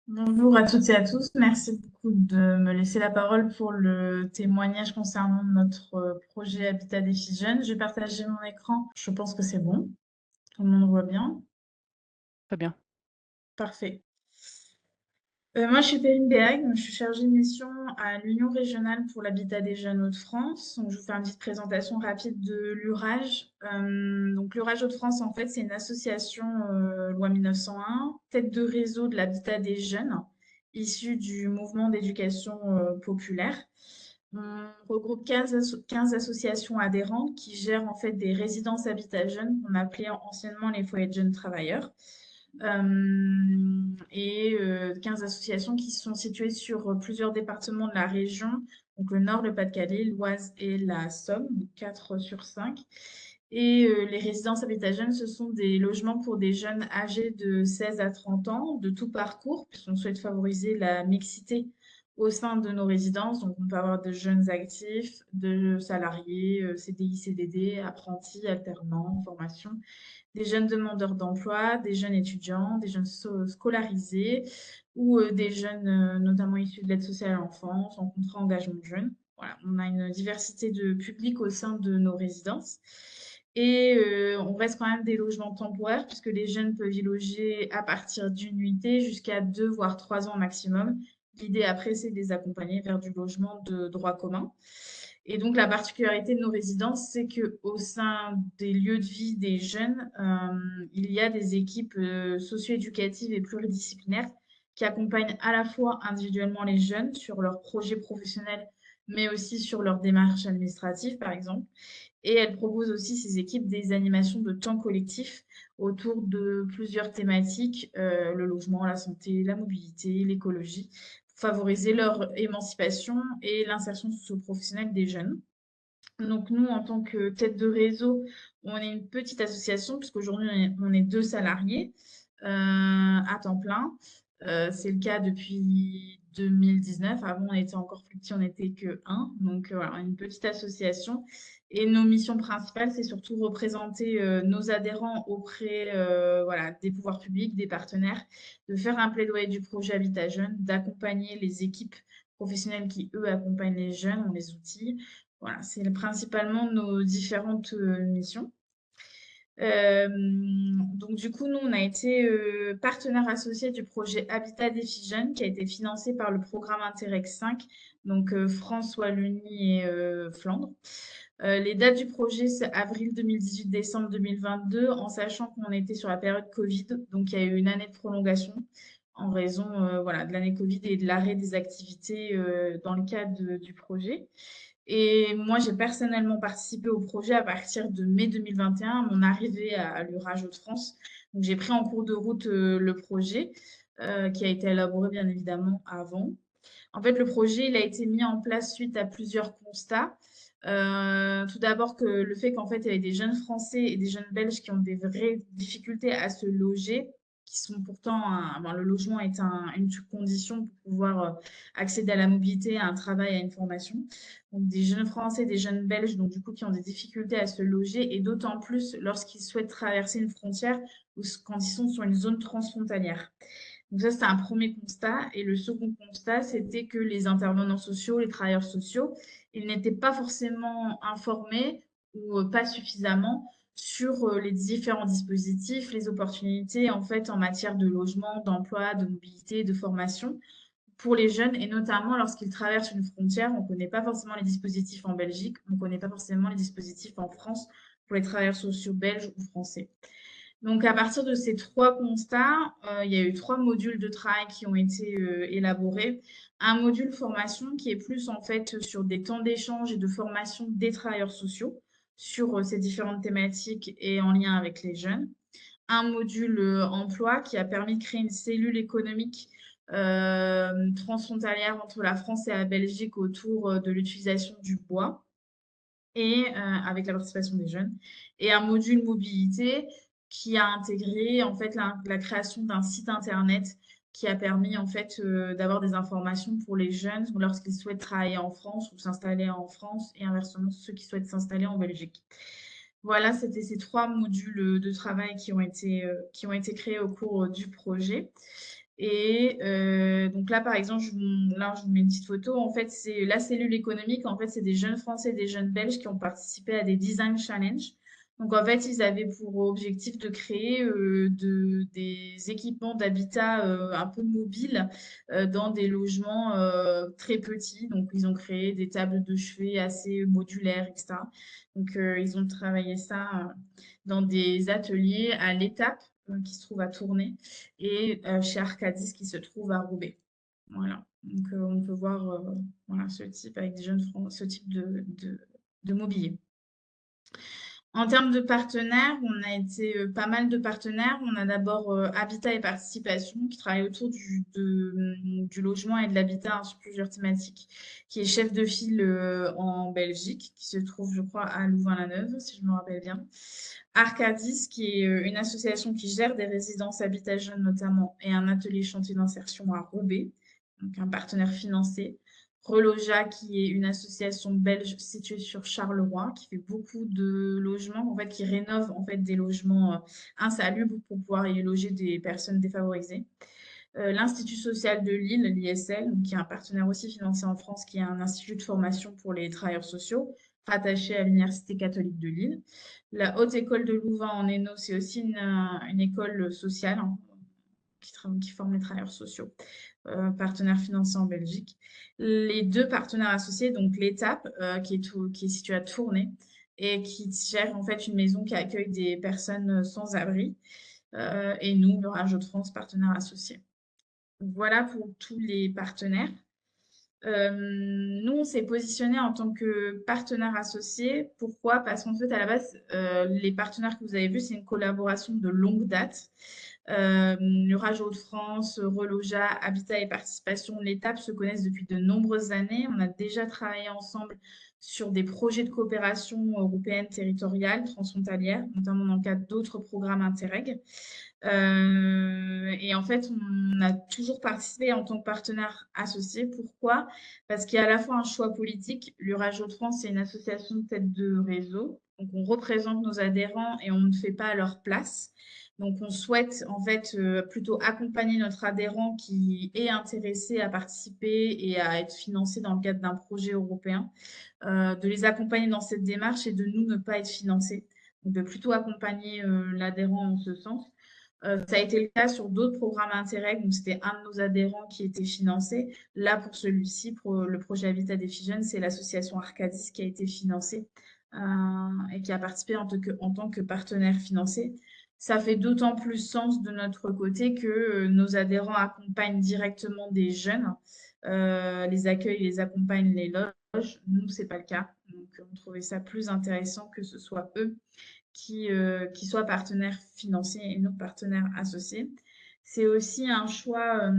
Bonjour à toutes et à tous. Merci beaucoup de me laisser la parole pour le témoignage concernant notre projet Habitat des filles jeunes. Je vais partager mon écran. Je pense que c'est bon. Tout le monde voit bien. Très bien. Parfait. Moi, je suis Perrine Béag, je suis chargée de mission à l'Union régionale pour l'habitat des jeunes Hauts-de-France. Donc, je vous fais une petite présentation rapide de l'URAGE. Donc, l'URAGE Hauts-de-France, en fait, c'est une association loi 1901, tête de réseau de l'habitat des jeunes, issue du mouvement d'éducation populaire. On regroupe 15 associations adhérentes qui gèrent en fait des résidences habitat jeunes qu'on appelait anciennement les foyers de jeunes travailleurs. 15 associations qui sont situées sur plusieurs départements de la région, donc le Nord, le Pas-de-Calais, l'Oise et la Somme, donc 4 sur 5. Les résidences habitat jeunes, ce sont des logements pour des jeunes âgés de 16 à 30 ans, de tout parcours, puisqu'on souhaite favoriser la mixité au sein de nos résidences. Donc, on peut avoir de jeunes actifs, de salariés, CDI, CDD, apprentis, alternants, formation, des jeunes demandeurs d'emploi, des jeunes étudiants, des jeunes scolarisés ou des jeunes notamment issus de l'aide sociale à l'enfance, en contrat engagement jeune. Voilà, on a une diversité de publics au sein de nos résidences. On reste quand même des logements temporaires puisque les jeunes peuvent y loger à partir d'une nuitée jusqu'à 2 voire 3 ans maximum. L'idée après, c'est de les accompagner vers du logement de droit commun. Et donc, la particularité de nos résidences, c'est qu'au sein des lieux de vie des jeunes, il y a des équipes socio-éducatives et pluridisciplinaires qui accompagnent à la fois individuellement les jeunes sur leurs projets professionnels, mais aussi sur leurs démarches administratives, par exemple. Et elles proposent aussi, ces équipes, des animations de temps collectif autour de plusieurs thématiques, le logement, la santé, la mobilité, l'écologie, pour favoriser leur émancipation et l'insertion socio-professionnelle des jeunes. Donc nous, en tant que tête de réseau, on est une petite association puisqu'aujourd'hui, on est 2 salariés à temps plein. C'est le cas depuis 2019. Avant, on était encore plus petit, on n'était que un. Donc voilà, une petite association. Et nos missions principales, c'est surtout représenter nos adhérents auprès voilà, des pouvoirs publics, des partenaires, de faire un plaidoyer du projet Habitat Jeunes, d'accompagner les équipes professionnelles qui, eux, accompagnent les jeunes, ont les outils. Voilà, c'est principalement nos différentes missions. Donc du coup, nous, on a été partenaire associé du projet Habitat des filles jeunes qui a été financé par le programme Interreg 5, donc France, Wallonie et Flandre. Les dates du projet, c'est avril 2018, décembre 2022, en sachant qu'on était sur la période Covid, donc il y a eu une année de prolongation en raison voilà, de l'année Covid et de l'arrêt des activités dans le cadre du projet. Et moi, j'ai personnellement participé au projet à partir de mai 2021, à mon arrivée à l'Urage Hauts-de-France. Donc, j'ai pris en cours de route le projet qui a été élaboré bien évidemment avant. En fait, le projet, il a été mis en place suite à plusieurs constats. Tout d'abord que le fait qu'en fait, il y avait des jeunes Français et des jeunes Belges qui ont des vraies difficultés à se loger, qui sont pourtant, ben, le logement est une condition pour pouvoir accéder à la mobilité, à un travail, à une formation. Donc des jeunes Français, des jeunes Belges, donc du coup qui ont des difficultés à se loger, et d'autant plus lorsqu'ils souhaitent traverser une frontière ou quand ils sont sur une zone transfrontalière. Donc ça, c'était un premier constat. Et le second constat, c'était que les intervenants sociaux, les travailleurs sociaux, ils n'étaient pas forcément informés ou pas suffisamment sur les différents dispositifs, les opportunités en fait en matière de logement, d'emploi, de mobilité, de formation pour les jeunes et notamment lorsqu'ils traversent une frontière. On ne connaît pas forcément les dispositifs en Belgique, on ne connaît pas forcément les dispositifs en France pour les travailleurs sociaux belges ou français. Donc, à partir de ces trois constats, il y a eu trois modules de travail qui ont été élaborés. Un module formation qui est plus en fait sur des temps d'échange et de formation des travailleurs sociaux sur ces différentes thématiques et en lien avec les jeunes. Un module emploi qui a permis de créer une cellule économique transfrontalière entre la France et la Belgique autour de l'utilisation du bois et avec la participation des jeunes. Et un module mobilité qui a intégré en fait la création d'un site internet qui a permis en fait d'avoir des informations pour les jeunes lorsqu'ils souhaitent travailler en France ou s'installer en France et inversement ceux qui souhaitent s'installer en Belgique. Voilà, c'était ces trois modules de travail qui ont été créés au cours du projet. Et donc là, par exemple, là, je vous mets une petite photo. En fait, c'est la cellule économique. En fait, c'est des jeunes Français, des jeunes Belges qui ont participé à des design challenges. Donc, en fait, ils avaient pour objectif de créer des équipements d'habitat un peu mobiles dans des logements très petits. Donc, ils ont créé des tables de chevet assez modulaires, etc. Donc, ils ont travaillé ça dans des ateliers à l'étape qui se trouve à Tournai et chez Arcadis qui se trouve à Roubaix. Voilà. Donc, on peut voir voilà, ce type avec des jeunes ce type de mobilier. En termes de partenaires, on a été pas mal de partenaires. On a d'abord Habitat et Participation qui travaille autour du logement et de l'habitat sur plusieurs thématiques, qui est chef de file en Belgique, qui se trouve, je crois, à Louvain-la-Neuve, si je me rappelle bien. Arcadis, qui est une association qui gère des résidences habitat jeunes notamment, et un atelier chantier d'insertion à Roubaix, donc un partenaire financé. Reloja, qui est une association belge située sur Charleroi, qui fait beaucoup de logements, en fait, qui rénove en fait des logements insalubres pour pouvoir y loger des personnes défavorisées. L'Institut social de Lille, l'ISL, qui est un partenaire aussi financé en France, qui est un institut de formation pour les travailleurs sociaux, rattaché à l'Université catholique de Lille. La Haute École de Louvain en Hainaut, c'est aussi une école sociale hein, qui forme les travailleurs sociaux, partenaire financé en Belgique. Les deux partenaires associés, donc l'ETAP, qui est située à Tournai, et qui gère en fait une maison qui accueille des personnes sans abri, et nous, le Rajo de France, partenaire associé. Voilà pour tous les partenaires. Nous, on s'est positionné en tant que partenaire associé. Pourquoi? Parce qu'en fait, à la base, les partenaires que vous avez vus, c'est une collaboration de longue date. Le Rajo de France, Reloja, Habitat et Participation, l'Étape se connaissent depuis de nombreuses années. On a déjà travaillé ensemble sur des projets de coopération européenne territoriale, transfrontalière, notamment dans le cadre d'autres programmes Interreg. Et en fait, on a toujours participé en tant que partenaire associé. Pourquoi? Parce qu'il y a à la fois un choix politique. L'Urage Hauts-de-France, c'est une association de tête de réseau. Donc, on représente nos adhérents et on ne fait pas à leur place. Donc, on souhaite en fait plutôt accompagner notre adhérent qui est intéressé à participer et à être financé dans le cadre d'un projet européen, de les accompagner dans cette démarche et de nous ne pas être financés. Donc, de plutôt accompagner l'adhérent en ce sens. Ça a été le cas sur d'autres programmes Interreg, donc c'était un de nos adhérents qui était financé. Là, pour celui-ci, pour le projet Habitat des Jeunes, c'est l'association Arcadis qui a été financée et qui a participé en tant que partenaire financé. Ça fait d'autant plus sens de notre côté que nos adhérents accompagnent directement des jeunes, les accueillent, les accompagnent, les logent. Nous, c'est pas le cas. Donc, on trouvait ça plus intéressant que ce soit eux qui soient partenaires financiers et non partenaires associés. C'est aussi un choix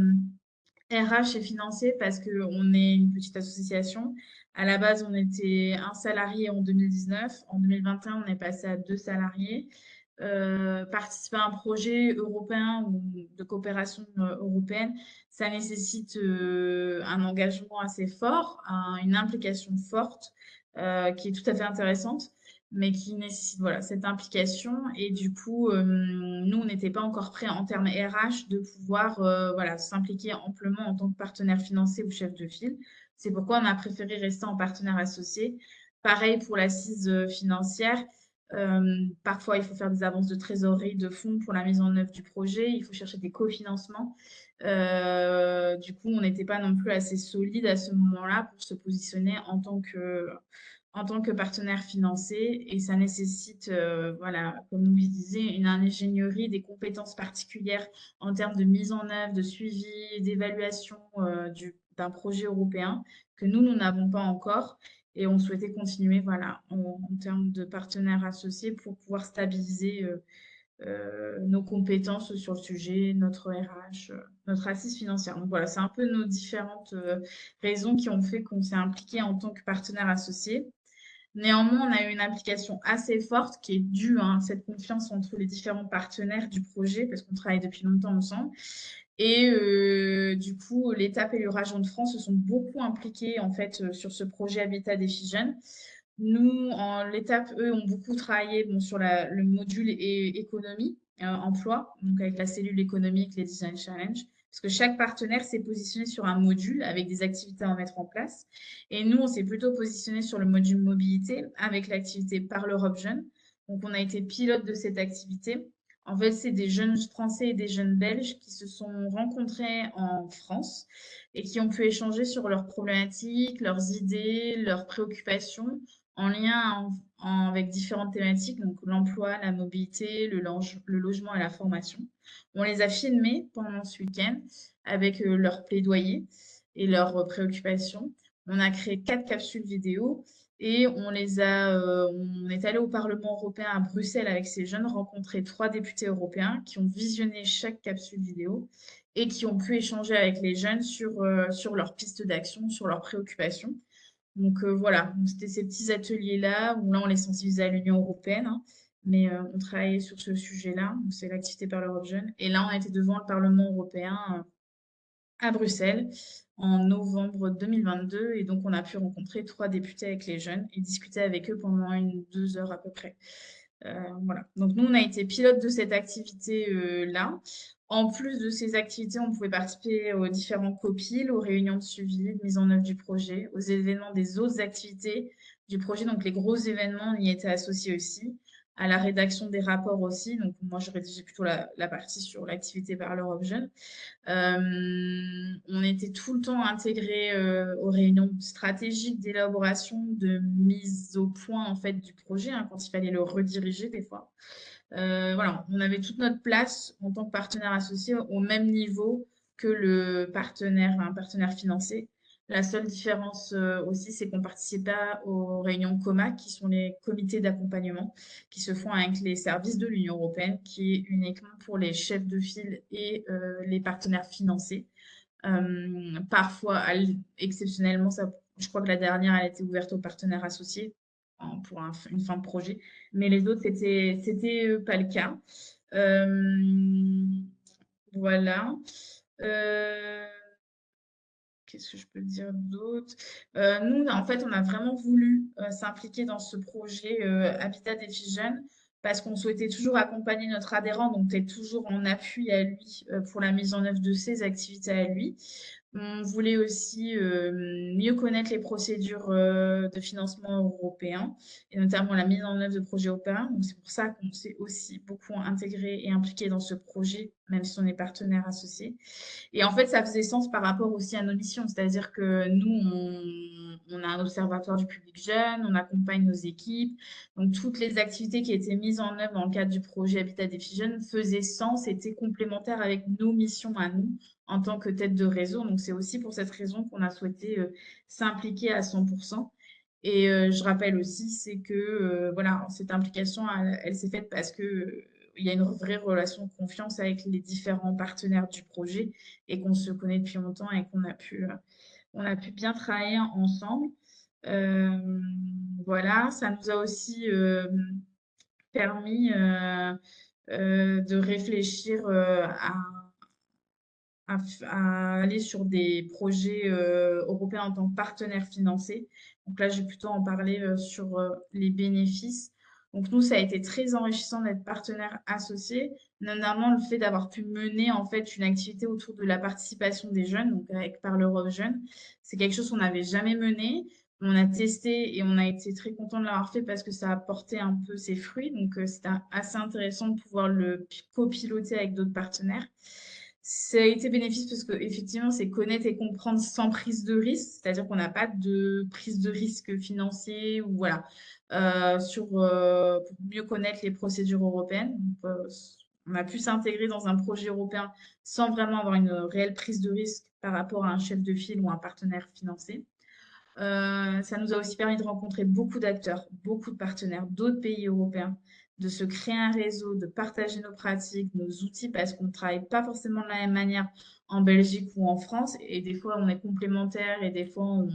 RH et financier parce qu'on est une petite association. À la base, on était un salarié en 2019. En 2021, on est passé à 2 salariés. Participer à un projet européen ou de coopération européenne, ça nécessite un engagement assez fort, une implication forte qui est tout à fait intéressante, mais qui nécessite voilà, cette implication. Et du coup, nous, on n'était pas encore prêts en termes RH de pouvoir voilà, s'impliquer amplement en tant que partenaire financier ou chef de file. C'est pourquoi on a préféré rester en partenaire associé. Pareil pour l'assise financière. Parfois, il faut faire des avances de trésorerie, de fonds pour la mise en œuvre du projet. Il faut chercher des cofinancements. Du coup, on n'était pas non plus assez solide à ce moment-là pour se positionner en tant que partenaire financier. Et ça nécessite, voilà, comme nous le disait, une ingénierie, des compétences particulières en termes de mise en œuvre, de suivi, d'évaluation d'un projet européen que nous n'avons pas encore. Et on souhaitait continuer voilà, en termes de partenaires associés pour pouvoir stabiliser nos compétences sur le sujet, notre RH, notre assise financière. Donc voilà, c'est un peu nos différentes raisons qui ont fait qu'on s'est impliqué en tant que partenaire associé. Néanmoins, on a eu une implication assez forte qui est due à cette confiance entre les différents partenaires du projet, parce qu'on travaille depuis longtemps ensemble. Et du coup, l'Étape et le Rajon de France se sont beaucoup impliqués en fait sur ce projet Habitat des filles jeunes. Nous, en l'Étape, eux, ont beaucoup travaillé bon, sur le module économie. emploi, donc avec la cellule économique, les Design Challenge, parce que chaque partenaire s'est positionné sur un module avec des activités à mettre en place. Et nous, on s'est plutôt positionné sur le module mobilité avec l'activité Par l'Europe Jeune. Donc, on a été pilote de cette activité. En fait, c'est des jeunes Français et des jeunes Belges qui se sont rencontrés en France et qui ont pu échanger sur leurs problématiques, leurs idées, leurs préoccupations en lien avec différentes thématiques, donc l'emploi, la mobilité, le logement et la formation. On les a filmés pendant ce week-end avec leurs plaidoyers et leurs préoccupations. On a créé 4 capsules vidéo et on est allé au Parlement européen à Bruxelles avec ces jeunes, rencontrer 3 députés européens qui ont visionné chaque capsule vidéo et qui ont pu échanger avec les jeunes sur leurs pistes d'action, sur leurs préoccupations. Donc voilà, donc c'était ces petits ateliers-là où là on les sensibilisait à l'Union européenne, hein, mais on travaillait sur ce sujet-là, donc c'est l'activité par l'Europe Jeune. Et là on était devant le Parlement européen à Bruxelles en novembre 2022 et donc on a pu rencontrer 3 députés avec les jeunes et discuter avec eux pendant 2 heures à peu près. Voilà. Donc nous, on a été pilote de cette activité-là. En plus de ces activités, on pouvait participer aux différents COPIL, aux réunions de suivi, de mise en œuvre du projet, aux événements des autres activités du projet. Donc les gros événements, on y était associés aussi, à la rédaction des rapports aussi. Donc moi, je rédigeais plutôt la partie sur l'activité par l'Europe Jeune. On était tout le temps intégrés aux réunions stratégiques d'élaboration, de mise au point en fait du projet, hein, quand il fallait le rediriger des fois. Voilà, on avait toute notre place en tant que partenaire associé au même niveau que un partenaire financier. La seule différence aussi, c'est qu'on participait pas aux réunions COMAC, qui sont les comités d'accompagnement, qui se font avec les services de l'Union européenne, qui est uniquement pour les chefs de file et les partenaires financiers. Parfois, exceptionnellement, je crois que la dernière, elle était ouverte aux partenaires associés pour une fin de projet, mais les autres, c'était pas le cas. Euh, voilà. Euh, Qu'est-ce que je peux dire d'autre? Nous, en fait, on a vraiment voulu s'impliquer dans ce projet Habitat des filles jeunes parce qu'on souhaitait toujours accompagner notre adhérent, donc être toujours en appui à lui pour la mise en œuvre de ses activités à lui. On voulait aussi mieux connaître les procédures de financement européen et notamment la mise en œuvre de projets européens. Donc, c'est pour ça qu'on s'est aussi beaucoup intégré et impliqué dans ce projet, même si on est partenaire associé. Et en fait, ça faisait sens par rapport aussi à nos missions. C'est-à-dire que nous, on a un observatoire du public jeune, on accompagne nos équipes. Donc, toutes les activités qui étaient mises en œuvre dans le cadre du projet Habitat des filles jeunes faisaient sens, étaient complémentaires avec nos missions à nous en tant que tête de réseau. Donc, c'est aussi pour cette raison qu'on a souhaité s'impliquer à 100%. Et je rappelle aussi, c'est que voilà, cette implication, elle s'est faite parce que il y a une vraie relation de confiance avec les différents partenaires du projet et qu'on se connaît depuis longtemps et on a pu bien travailler ensemble. Euh, voilà, ça nous a aussi permis de réfléchir à aller sur des projets européens en tant que partenaire financier. Donc là, je vais plutôt en parler sur les bénéfices. Donc nous, ça a été très enrichissant d'être partenaire associé, notamment le fait d'avoir pu mener en fait une activité autour de la participation des jeunes, donc avec Par l'Europe Jeune. C'est quelque chose qu'on n'avait jamais mené. On a testé et on a été très content de l'avoir fait parce que ça a porté un peu ses fruits. Donc c'était assez intéressant de pouvoir le copiloter avec d'autres partenaires. Ça a été bénéfique parce que effectivement, c'est connaître et comprendre sans prise de risque, c'est-à-dire qu'on n'a pas de prise de risque financier ou voilà, pour mieux connaître les procédures européennes. Donc, on a pu s'intégrer dans un projet européen sans vraiment avoir une réelle prise de risque par rapport à un chef de file ou un partenaire financier. Ça nous a aussi permis de rencontrer beaucoup d'acteurs, beaucoup de partenaires d'autres pays européens, de se créer un réseau, de partager nos pratiques, nos outils, parce qu'on ne travaille pas forcément de la même manière en Belgique ou en France, et des fois on est complémentaires et des fois on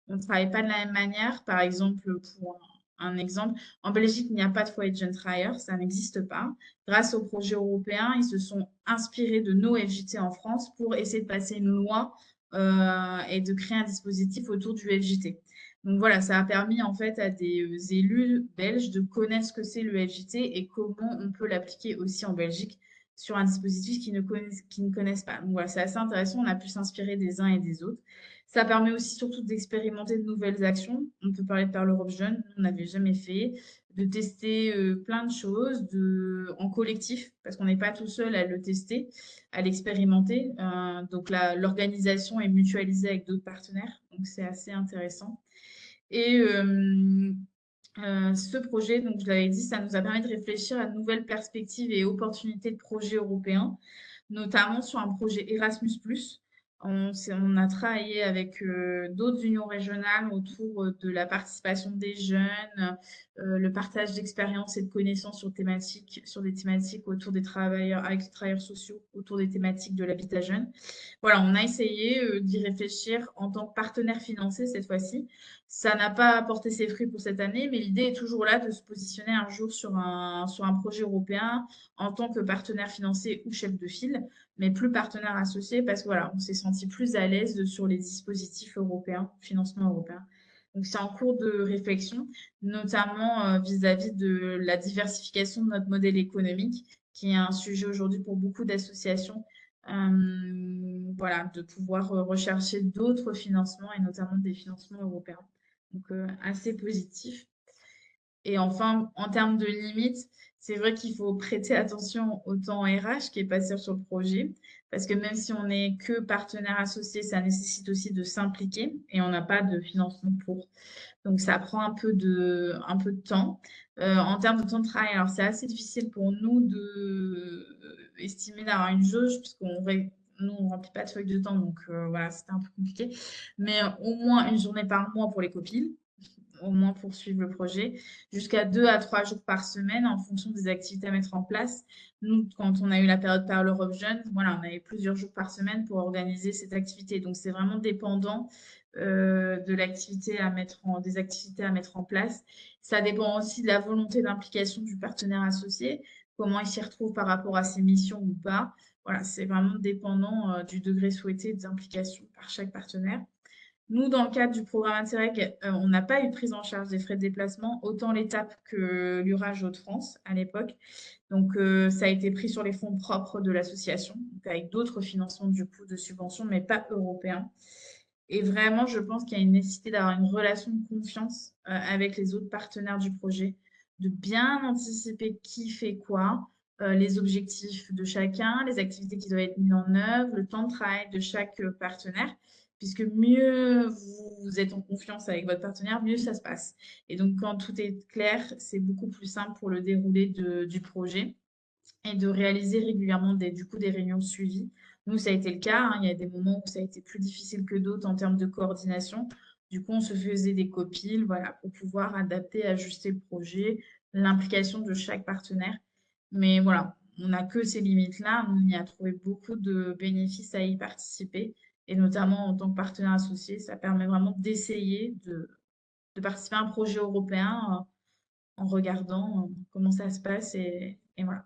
ne travaille pas de la même manière. Par exemple, pour un exemple, en Belgique, il n'y a pas de foyer de jeunes travailleurs, ça n'existe pas. Grâce au projet européen, ils se sont inspirés de nos FJT en France pour essayer de passer une loi et de créer un dispositif autour du FJT. Donc voilà, ça a permis en fait à des élus belges de connaître ce que c'est le FJT et comment on peut l'appliquer aussi en Belgique sur un dispositif qu'ils ne connaissent pas. Donc voilà, c'est assez intéressant, on a pu s'inspirer des uns et des autres. Ça permet aussi surtout d'expérimenter de nouvelles actions. On peut parler de par l'Europe Jeune, on n'avait jamais fait, de tester plein de choses en collectif, parce qu'on n'est pas tout seul à le tester, à l'expérimenter. Donc l'organisation est mutualisée avec d'autres partenaires, donc c'est assez intéressant. Et ce projet, donc je l'avais dit, ça nous a permis de réfléchir à de nouvelles perspectives et opportunités de projets européens, notamment sur un projet Erasmus+. On a travaillé avec d'autres unions régionales autour de la participation des jeunes, le partage d'expériences et de connaissances sur des thématiques autour des travailleurs, avec les travailleurs sociaux, autour des thématiques de l'habitat jeune. Voilà, on a essayé d'y réfléchir en tant que partenaire financier cette fois-ci. Ça n'a pas apporté ses fruits pour cette année, mais l'idée est toujours là de se positionner un jour sur un projet européen en tant que partenaire financier ou chef de file, mais plus partenaire associé parce que voilà, on s'est senti plus à l'aise sur les dispositifs européens, financement européen. Donc c'est en cours de réflexion, notamment vis-à-vis de la diversification de notre modèle économique, qui est un sujet aujourd'hui pour beaucoup d'associations. Voilà, de pouvoir rechercher d'autres financements et notamment des financements européens. Donc assez positif. Et enfin, en termes de limites, c'est vrai qu'il faut prêter attention au temps RH qui est passé sur le projet, parce que même si on n'est que partenaire associé, ça nécessite aussi de s'impliquer et on n'a pas de financement pour. Donc ça prend un peu de temps. En termes de temps de travail, alors c'est assez difficile pour nous de estimer d'avoir une jauge, nous, on ne remplit pas de feuille de temps, donc voilà, c'était un peu compliqué. Mais au moins une journée par mois pour les copines au moins pour suivre le projet, jusqu'à 2 à 3 jours par semaine en fonction des activités à mettre en place. Nous, quand on a eu la période par l'Europe Jeune, voilà, on avait plusieurs jours par semaine pour organiser cette activité. Donc, c'est vraiment dépendant de l'activité des activités à mettre en place. Ça dépend aussi de la volonté d'implication du partenaire associé, comment il s'y retrouve par rapport à ses missions ou pas. Voilà, c'est vraiment dépendant du degré souhaité d'implication par chaque partenaire. Nous, dans le cadre du programme Interreg, on n'a pas eu de prise en charge des frais de déplacement, autant l'ETAP que l'URAGE Hauts-de-France à l'époque. Donc, ça a été pris sur les fonds propres de l'association, donc avec d'autres financements du coup de subventions, mais pas européens. Et vraiment, je pense qu'il y a une nécessité d'avoir une relation de confiance avec les autres partenaires du projet, de bien anticiper qui fait quoi, les objectifs de chacun, les activités qui doivent être mises en œuvre, le temps de travail de chaque partenaire, puisque mieux vous êtes en confiance avec votre partenaire, mieux ça se passe. Et donc, quand tout est clair, c'est beaucoup plus simple pour le déroulé du projet et de réaliser régulièrement du coup, des réunions de suivi. Nous, ça a été le cas, hein. Il y a des moments où ça a été plus difficile que d'autres en termes de coordination. Du coup, on se faisait des copiles, voilà, pour pouvoir adapter, ajuster le projet, l'implication de chaque partenaire. Mais voilà, on n'a que ces limites-là. On y a trouvé beaucoup de bénéfices à y participer. Et notamment en tant que partenaire associé, ça permet vraiment d'essayer de participer à un projet européen en regardant comment ça se passe et voilà.